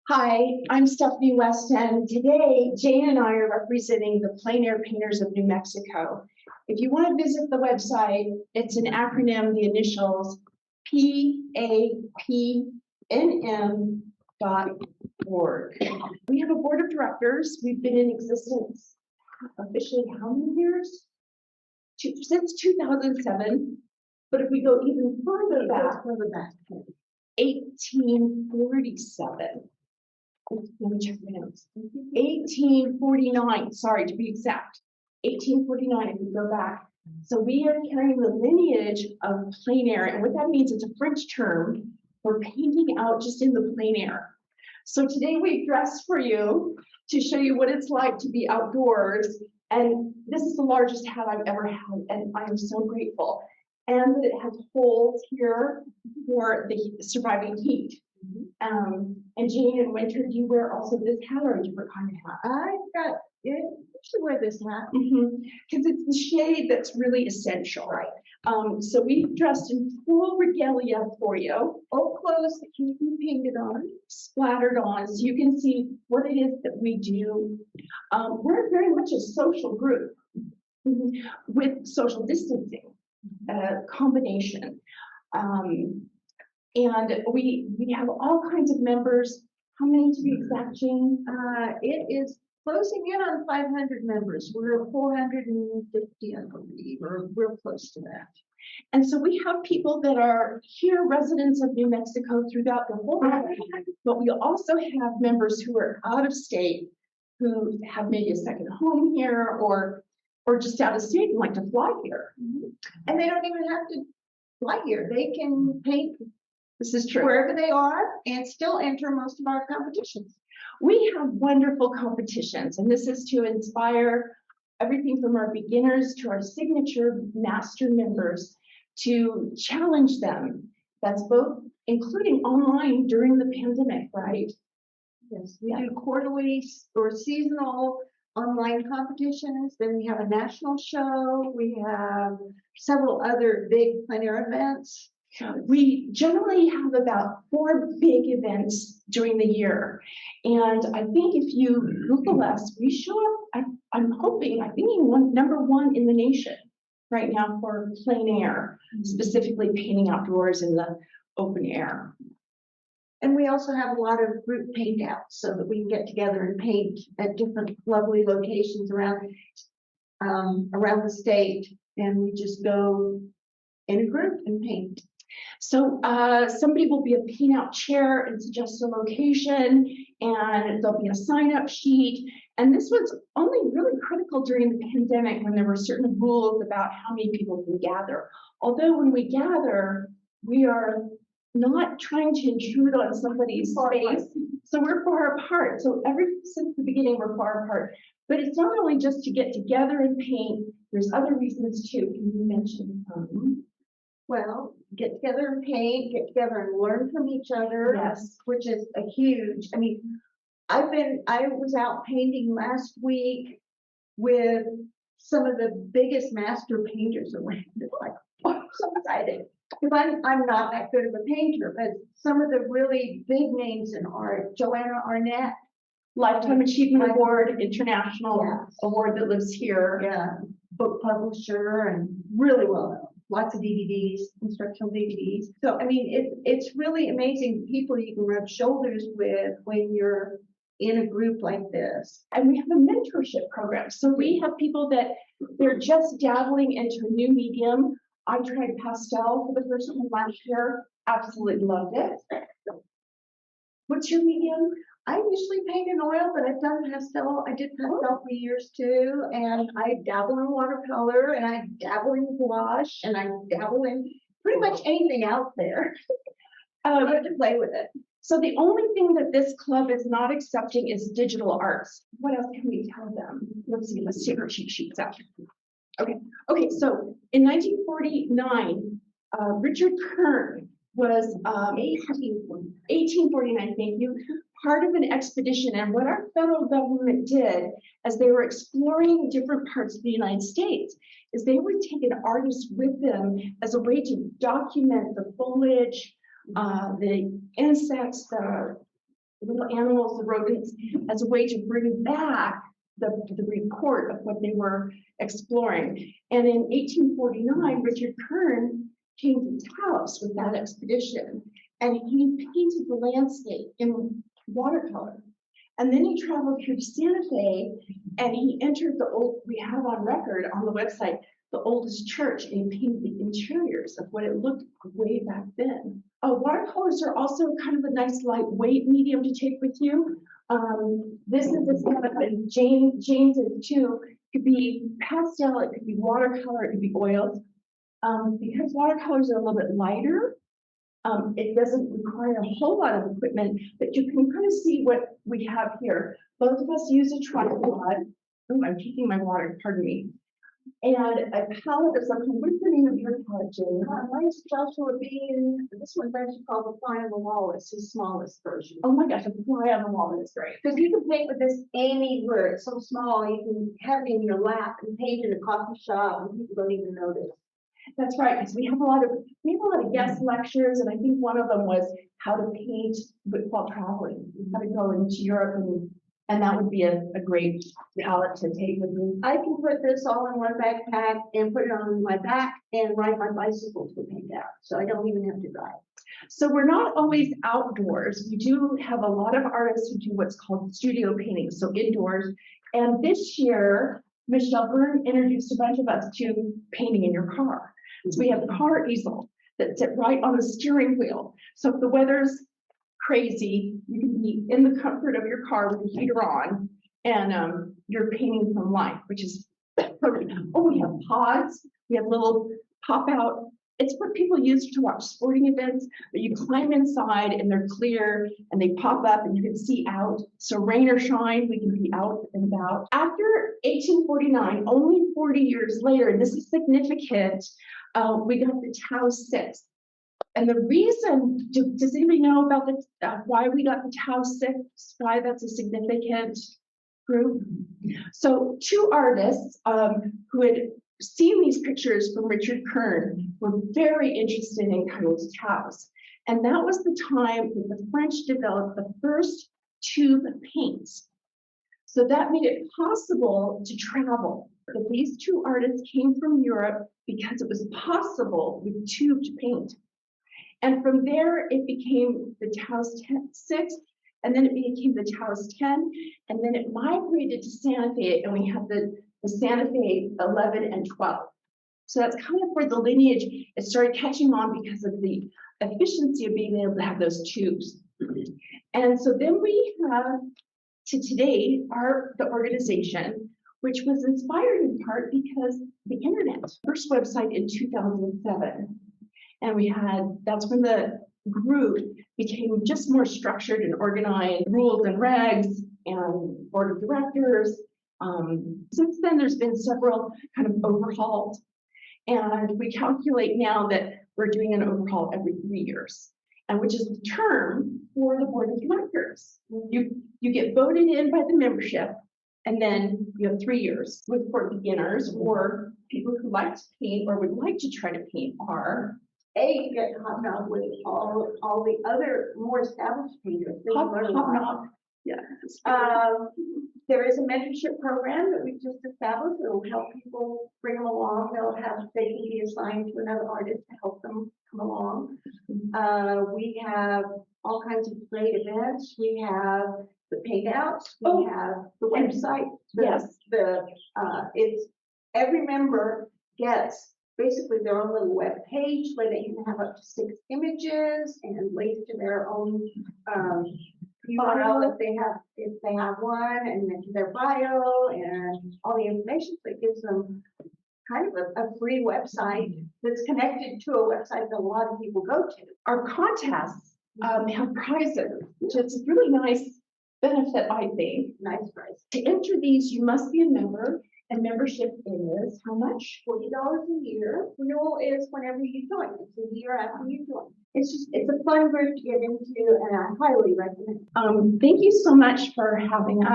Hi, I'm Stephanie West, and today Jane and I are representing the Plein Air Painters of New Mexico. If you want to visit the website, it's an acronym, the initials PAPNM.org. We have a board of directors. We've been in existence officially how many years? Since 2007. But if we go even further back, 1847. Let me check my notes. 1849, sorry to be exact. 1849, if we go back. So we are carrying the lineage of plein air, and what that means, it's a French term for painting out just in the plein air. So today we dressed for you to show you what it's like to be outdoors, and this is the largest hat I've ever had, and I am so grateful. And that it has holes here for the surviving heat. And Jean, in winter, do you wear also this hat or a different kind of hat? I've got it. I should wear this hat. Because it's the shade that's really essential. Right. So we've dressed in full regalia for you. Old clothes that can be painted on. Splattered on, so you can see what it is that we do. We're very much a social group with social distancing combination. And we have all kinds of members. How many to be exact, Jane? It is closing in on 500 members. We're 450, I believe, or real close to that. And so we have people that are here, residents of New Mexico throughout the whole country, but we also have members who are out of state, who have maybe a second home here, or just out of state and like to fly here. And they don't even have to fly here. They can paint. This is true. Wherever they are and still enter most of our competitions. We have wonderful competitions, and this is to inspire everything from our beginners to our signature master members to challenge them. That's both including online during the pandemic, right? Yes, we do quarterly or seasonal online competitions. Then we have a national show. We have several other big plein air events. We generally have about 4 big events during the year. And I think if you Google us, we show up, I'm hoping, I think number 1 in the nation right now for plein air, specifically painting outdoors in the open air. And we also have a lot of group paint outs so that we can get together and paint at different lovely locations around the state. And we just go in a group and paint. So somebody will be a paint out chair and suggest a location, and there'll be a sign up sheet. And this was only really critical during the pandemic when there were certain rules about how many people can gather. Although when we gather, we are not trying to intrude on somebody's space. So we're far apart. So since the beginning, we're far apart. But it's not only just to get together and paint, there's other reasons too. Can you mention some? Well, get together and paint, get together and learn from each other. Yes. Which is a huge, I mean, I was out painting last week with some of the biggest master painters around. It's like, oh, I'm so excited. Because I'm not that good of a painter, but some of the really big names in art, Joanna Arnett. Lifetime Achievement Award, International Award that lives here. Yeah, book publisher and really well known. Lots of DVDs, instructional DVDs. So, I mean, it's really amazing people you can rub shoulders with when you're in a group like this. And we have a mentorship program. So we have people that they're just dabbling into a new medium. I tried pastel for the first time last year. Absolutely loved it. What's your medium? I usually paint in oil, but I've done pastel. I did pastel for years too, and I dabble in watercolor, and I dabble in gouache, and I dabble in pretty much anything out there. I have to play with it. So the only thing that this club is not accepting is digital arts. What else can we tell them? Let's see her cheat sheets out. Okay. So in 1949, Richard Kern was 1849. Thank you. Part of an expedition, and what our federal government did as they were exploring different parts of the United States is they would take an artist with them as a way to document the foliage, the insects, the little animals, the rodents, as a way to bring back the report of what they were exploring. And in 1849, Richard Kern came to Taos with that expedition, and he painted the landscape in watercolor. And then he traveled here to Santa Fe, and he entered we have on record on the website, the oldest church, and he painted the interiors of what it looked way back then. Watercolors are also kind of a nice lightweight medium to take with you. This is a kind of a James is too. It could be pastel, it could be watercolor, it could be oils. Because watercolors are a little bit lighter, it doesn't require a whole lot of equipment, but you can kind of see what we have here. Both of us use a tripod. Oh, I'm taking my water, pardon me. And a palette of some kind. What's the name of your palette, Jane? Mine's Joshua Bean. This one's actually called the Fly on the Wall. It's his smallest version. Oh my gosh, a fly on the wall is great. Because you can paint with this anywhere. It's so small, you can have it in your lap and paint in a coffee shop, and people don't even notice. That's right, because we have a lot of guest lectures, and I think one of them was how to paint while traveling, how to go into Europe, and that would be a great palette to take with me. I can put this all in one backpack and put it on my back and ride my bicycle to paint out, so I don't even have to drive. So we're not always outdoors. We do have a lot of artists who do what's called studio painting, so indoors. And this year, Michelle Byrne introduced a bunch of us to painting in your car. So we have a car easel that sit right on the steering wheel. So if the weather's crazy, you can be in the comfort of your car with the heater on, and you're painting from life, which is perfect. Oh, we have pods. We have little pop out. It's what people use to watch sporting events, but you climb inside and they're clear and they pop up and you can see out. So rain or shine, we can be out and about. After 1849, only 40 years later, and this is significant, we got the Tau 6. And the reason, does anybody know about why we got the Tau 6, why that's a significant group? So two artists who had seen these pictures from Richard Kern were very interested in coming to Taos. And that was the time that the French developed the first tube paints. So that made it possible to travel. But these two artists came from Europe because it was possible with tubed paint. And from there, it became the Taos 6, and then it became the Taos 10, and then it migrated to Santa Fe, and we have the Santa Fe 11 and 12. So that's kind of where the lineage, it started catching on because of the efficiency of being able to have those tubes. And so then we have, to today, the organization, which was inspired in part because the internet. First website in 2007. And that's when the group became just more structured and organized, rules and regs and board of directors. Since then, there's been several kind of overhauls. And we calculate now that we're doing an overhaul every 3 years, and which is the term for the board of directors. You get voted in by the membership, and then you have 3 years for beginners or people who like to paint or would like to try to paint You get hobnob with all the other more established painters. hobnob. Yeah. There is a mentorship program that we just established that will help people bring them along. They can be assigned to another artist to help them come along. We have all kinds of great events. We have the paint outs. We have the website. It's every member gets basically their own little web page where they can have up to 6 images and links to their own bio if they have one, and then to their bio and all the information. So it gives them kind of a free website that's connected to a website that a lot of people go to. Our contests have prizes, which is a really nice benefit, I think. Nice price. To enter these, you must be a member, and membership is how much? $40 a year. Renewal is whenever you join. It's a year after you join. It's a fun group to get into, and I highly recommend it. Thank you so much for having us.